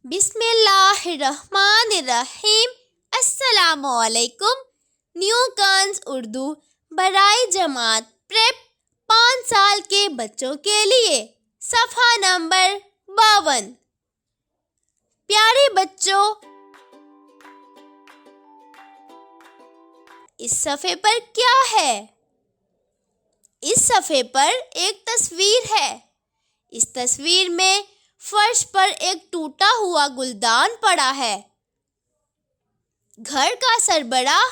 بسم اللہ الرحمن الرحیم۔ السلام علیکم۔ نیو کانز اردو برائے جماعت پریپ 5 سال کے بچوں کے لیے، صفحہ نمبر 52۔ پیارے بچوں، اس صفحے پر کیا ہے؟ اس صفحے پر ایک تصویر ہے۔ اس تصویر میں فرش پر ایک ٹوٹا ہوا گلدان پڑا ہے۔ گھر کا سربراہ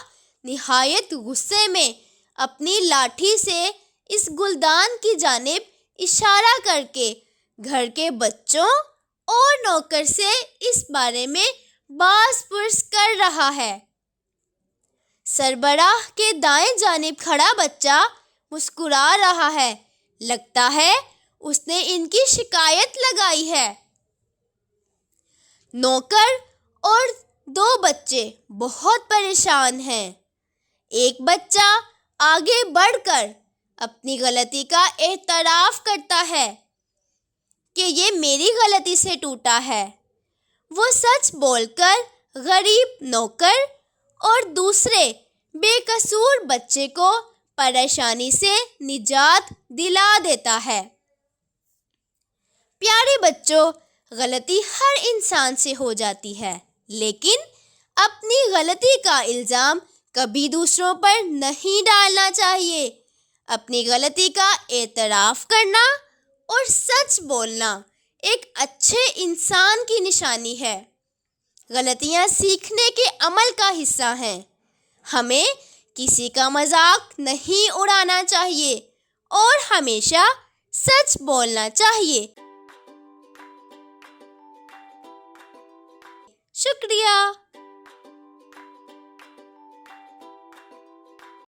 نہایت غصے میں اپنی لاٹھی سے اس گلدان کی جانب اشارہ کر کے گھر کے بچوں اور نوکر سے اس بارے میں باز پرس کر رہا ہے۔ سربراہ کے دائیں جانب کھڑا بچہ مسکرا رہا ہے۔ لگتا ہے اس نے ان کی شکایت لگائی ہے۔ نوکر اور 2 بچے بہت پریشان ہیں۔ ایک بچہ آگے بڑھ کر اپنی غلطی کا اعتراف کرتا ہے کہ یہ میری غلطی سے ٹوٹا ہے۔ وہ سچ بول کر غریب نوکر اور دوسرے بے قصور بچے کو پریشانی سے نجات دلا دیتا ہے۔ پیارے بچوں، غلطی ہر انسان سے ہو جاتی ہے، لیکن اپنی غلطی کا الزام کبھی دوسروں پر نہیں ڈالنا چاہیے۔ اپنی غلطی کا اعتراف کرنا اور سچ بولنا ایک اچھے انسان کی نشانی ہے۔ غلطیاں سیکھنے کے عمل کا حصہ ہیں۔ ہمیں کسی کا مذاق نہیں اڑانا چاہیے اور ہمیشہ سچ بولنا چاہیے۔ شکریہ۔